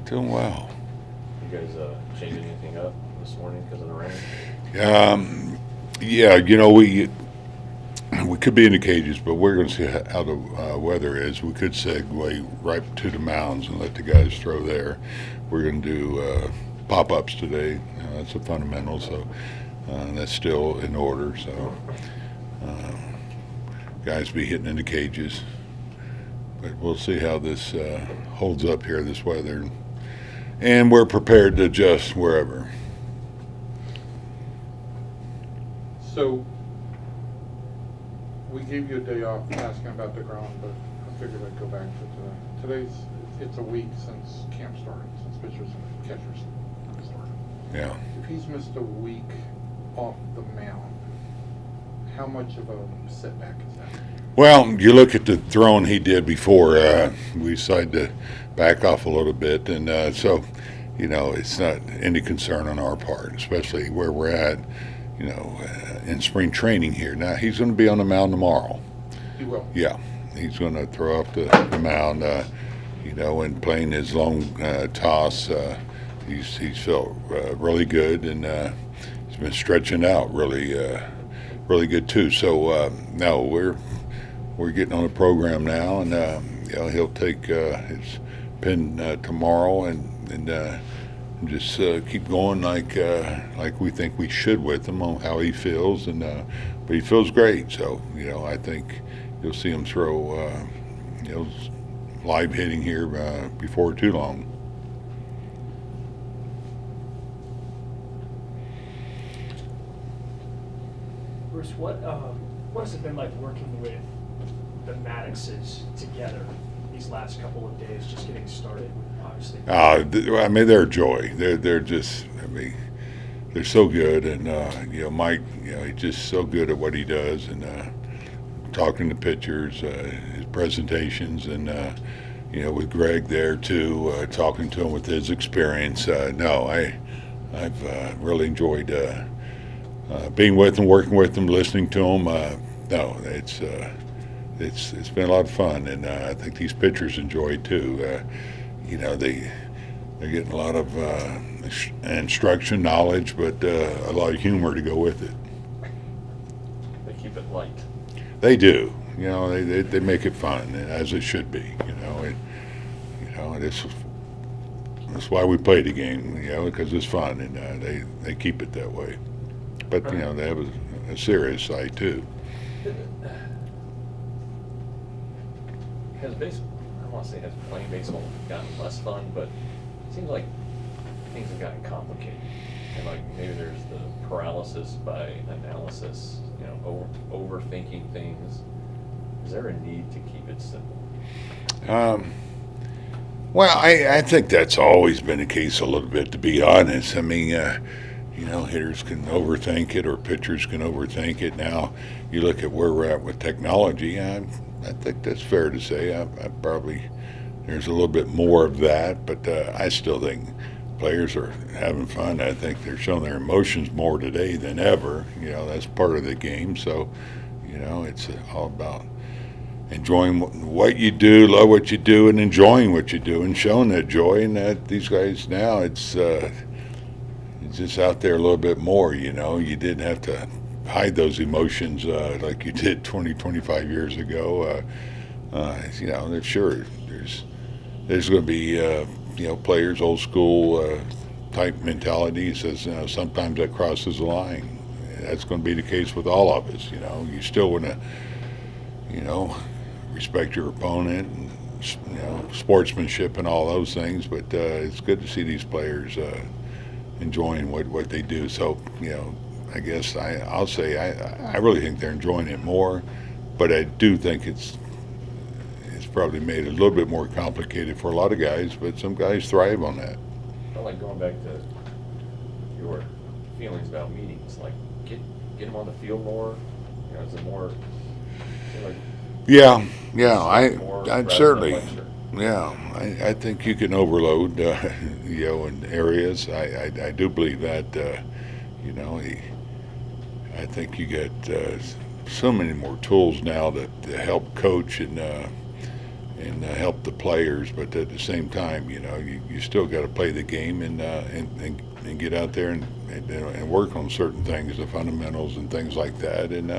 Doing well. You guys changing anything up this morning because of the rain? Yeah, we could be in the cages, but we're going to see how the weather is. We could segue right to the mounds and let the guys throw there. We're going to do pop-ups today. That's a fundamental, so that's still in order. So guys be hitting in the cages. But we'll see how this holds up here, this weather. And we're prepared to adjust wherever. So, we gave you a day off asking about the ground, but I figured I'd go back to today. It's a week since camp started, since pitchers and catchers started. Yeah. If he's missed a week off the mound, how much of a setback is that? Well, you look at the throwing he did before, we decided to back off a little bit, and so, it's not any concern on our part, especially where we're at, in spring training here. Now, he's going to be on the mound tomorrow. He will? Yeah, he's going to throw off the mound, and playing his long toss. He's felt really good, and he's been stretching out really good too. So, no, we're getting on the program now, and he'll take his pen tomorrow and just keep going like we think we should with him on how he feels, and but he feels great. So I think you'll see him throw live hitting here before too long. Bruce, what has it been like working with the Madduxes together these last couple of days, just getting started, obviously? They're a joy. They're just, they're so good, and Mike, he's just so good at what he does, and talking to pitchers, his presentations, and with Greg there too, talking to him with his experience. I've really enjoyed being with him, working with him, listening to him. It's been a lot of fun, and I think these pitchers enjoy it too. They're getting a lot of instruction, knowledge, but a lot of humor to go with it. They keep it light. They do. They make it fun, as it should be. That's why we play the game. Because it's fun, and they keep it that way. But they have a serious side too. I don't want to say has playing baseball gotten less fun, but it seems like things have gotten complicated. And like maybe there's the paralysis by analysis, overthinking things. Is there a need to keep it simple? Well, I think that's always been the case a little bit, to be honest. Hitters can overthink it, or pitchers can overthink it. Now, you look at where we're at with technology, I think that's fair to say. I probably, there's a little bit more of that, but I still think players are having fun. I think they're showing their emotions more today than ever. That's part of the game. So, it's all about enjoying what you do, love what you do, and enjoying what you do, and showing that joy. And that these guys now, it's just out there a little bit more. You didn't have to hide those emotions like you did 20, 25 years ago. Sure, there's going to be players, old school type mentality. Says sometimes that crosses the line. That's going to be the case with all of us. You still want to respect your opponent, and sportsmanship and all those things. But it's good to see these players enjoying what they do. So I guess I'll say I really think they're enjoying it more, but I do think it's probably made it a little bit more complicated for a lot of guys, but some guys thrive on that. I like going back to your feelings about meetings, like get them on the field more. Is it more? I'd certainly. Yeah, I think you can overload, in areas. I do believe that, I think you get so many more tools now to help coach and help the players. But at the same time, you still got to play the game and get out there and work on certain things, the fundamentals and things like that. And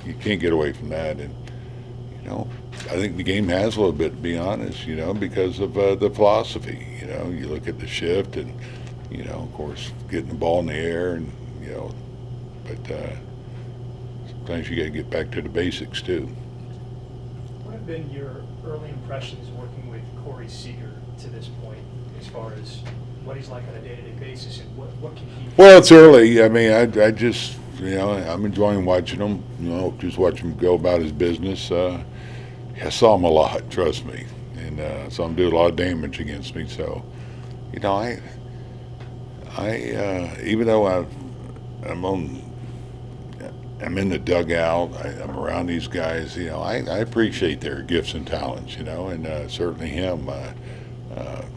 you can't get away from that. And I think the game has a little bit, to be honest, because of the philosophy. You look at the shift and, of course, getting the ball in the air, and but sometimes you got to get back to the basics too. What have been your early impressions working with Corey Seager to this point, as far as what he's like on a day-to-day basis, and what can he do? Well, it's early. I mean, I just, I'm enjoying watching him. Just watch him go about his business. I saw him a lot, trust me, and saw him do a lot of damage against me. So, I even though I'm in the dugout, I'm around these guys. I appreciate their gifts and talents. And certainly him.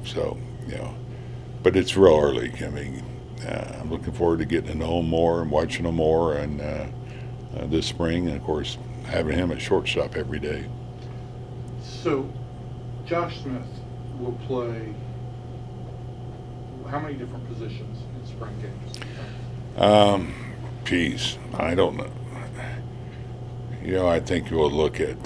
So, but it's real early. I mean, I'm looking forward to getting to know him more and watching him more, and this spring, and of course having him at shortstop every day. So, Josh Smith will play how many different positions in spring games? Geez, I don't know. I think you'll look at,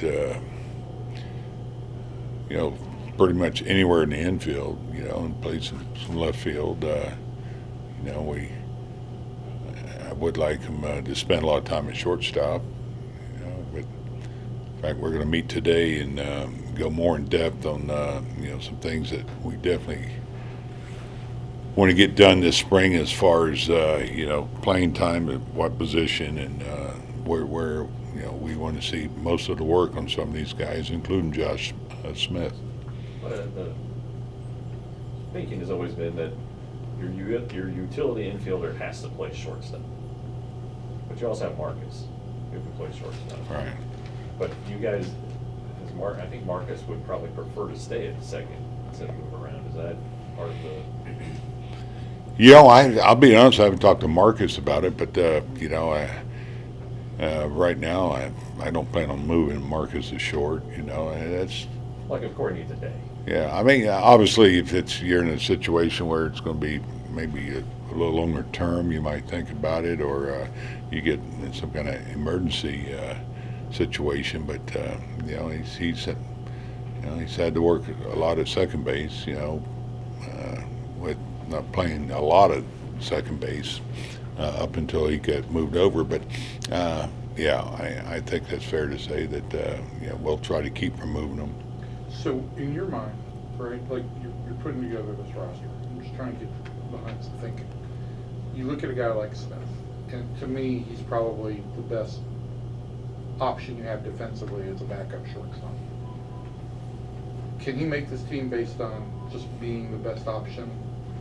pretty much anywhere in the infield, and play some left field. I would like him to spend a lot of time at shortstop. But in fact, we're going to meet today and go more in depth on, some things that we definitely want to get done this spring, as far as playing time at what position, and where we want to see most of the work on some of these guys, including Josh Smith. But the thinking has always been that your utility infielder has to play shortstop, but you also have Marcus who can play shortstop. Right. But you guys, I think Marcus would probably prefer to stay at second instead of move around. Is that part of the? I'll be honest, I haven't talked to Marcus about it, but, right now I don't plan on moving Marcus to short, and that's... Like according to today. Yeah, I mean, obviously, if you're in a situation where it's going to be maybe a little longer term, you might think about it, or you get in some kind of emergency situation, but, he's had to work a lot at second base, with not playing a lot of second base up until he got moved over. But I think that's fair to say that we'll try to keep from moving him. So, in your mind, right, like you're putting together this roster, I'm just trying to get behind some thinking. You look at a guy like Smith, and to me, he's probably the best option you have defensively as a backup shortstop. Can he make this team based on just being the best option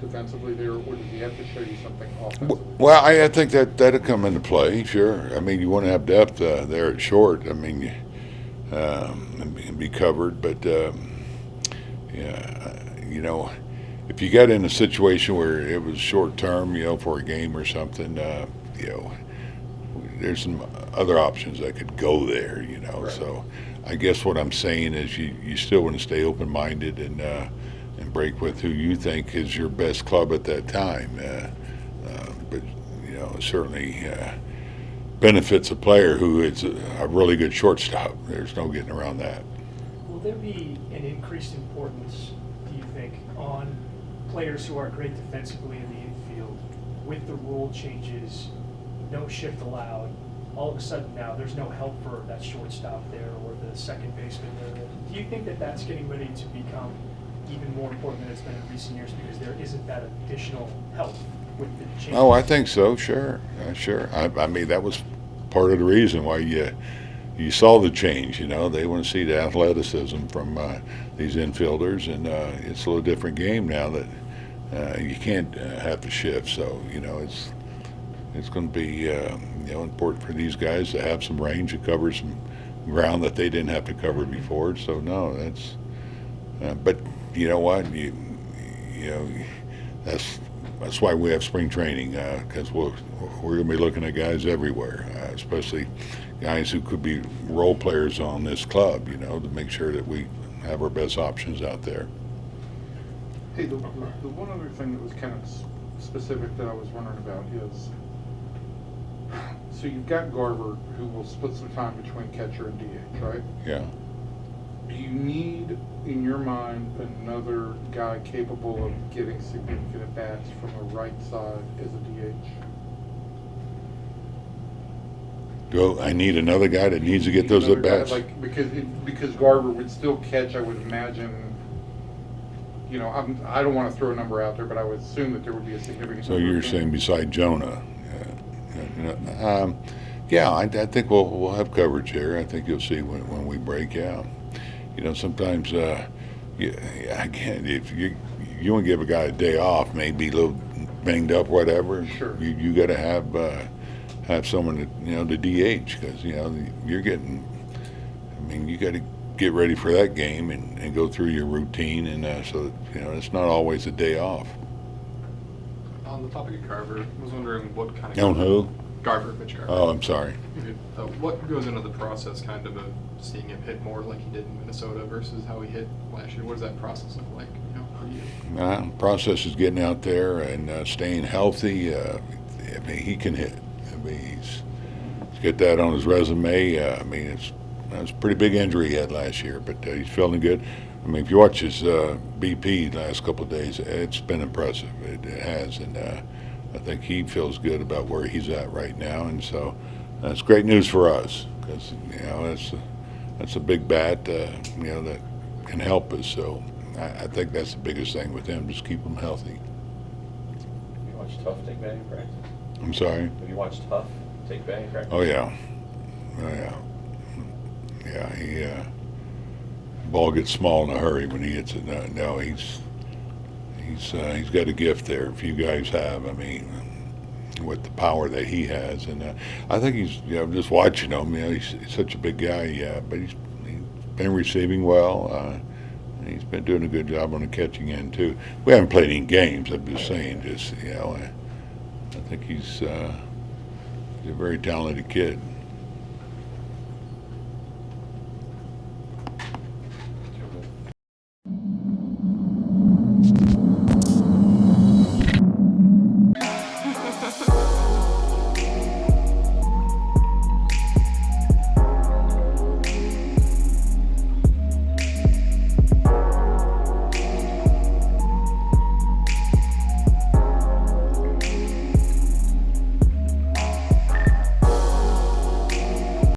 defensively there, or does he have to show you something offensively? Well, I think that'll come into play, sure. I mean, you want to have depth there at short. I mean, and be covered. But, if you got in a situation where it was short term, for a game or something, there's some other options that could go there, Right. So I guess what I'm saying is you still want to stay open-minded and break with who you think is your best club at that time. But certainly benefits a player who is a really good shortstop. There's no getting around that. Will there be an increased importance, do you think, on players who are great defensively in the infield with the rule changes, no shift allowed? All of a sudden now there's no help for that shortstop there or the second baseman there. Do you think that that's getting ready to become even more important than it's been in recent years because there isn't that additional help with the change? Oh, I think so, sure. Sure. I mean, that was part of the reason why you saw the change, They want to see the athleticism from these infielders, and it's a little different game now that you can't have the shift. So, it's going to be, important for these guys to have some range to cover some ground that they didn't have to cover before. So, no, that's but you know what? That's that's why we have spring training, because we're going to be looking at guys everywhere, especially guys who could be role players on this club, you know, to make sure that we have our best options out there. Hey, the one other thing that was kind of specific that I was wondering about is, so you've got Garver, who will split some time between catcher and DH, right? Yeah. Do you need, in your mind, another guy capable of getting significant at-bats from the right side as a DH? I need another guy that needs to get those Another at guy, bats. Like, because Garver would still catch, I would imagine, you know, I don't want to throw a number out there, but I would assume that there would be a significant. So number you're of saying games. beside Jonah? Yeah, I think we'll have coverage here. I think you'll see when we break out. You know, sometimes, again, if you want to give a guy a day off, maybe a little banged up, whatever. Sure. You got to have someone that, you know, the DH, because you know you're getting. I mean, you got to get ready for that game and go through your routine, and so that, you know, it's not always a day off. On the topic of Garver, I was wondering what kind of... On who? Garver, Mitch Garver. Oh, I'm sorry. What goes into the process kind of seeing him hit more like he did in Minnesota versus how he hit last year? What does that process look like, you know, for you? Process is getting out there and staying healthy. I mean, he can hit. I mean, he's got that on his resume. I mean, it's a pretty big injury he had last year, but he's feeling good. I mean, if you watch his BP the last couple of days, it's been impressive. It has, and I think he feels good about where he's at right now, and so that's great news for us because, you know, that's a big bat, you know, that can help us. So I think that's the biggest thing with him, just keep him healthy. You watched Tough take batting practice? I'm sorry. Have you watched Tough take batting practice? Oh yeah, yeah. He ball gets small in a hurry when he hits it. No, he's got a gift there. If you guys have, I mean, with the power that he has, and I think he's, you know, just watching him, you know, he's such a big guy, but he's been receiving well. He's been doing a good job on the catching end too. We haven't played any games. I'm just saying, you know, I think he's a very talented kid.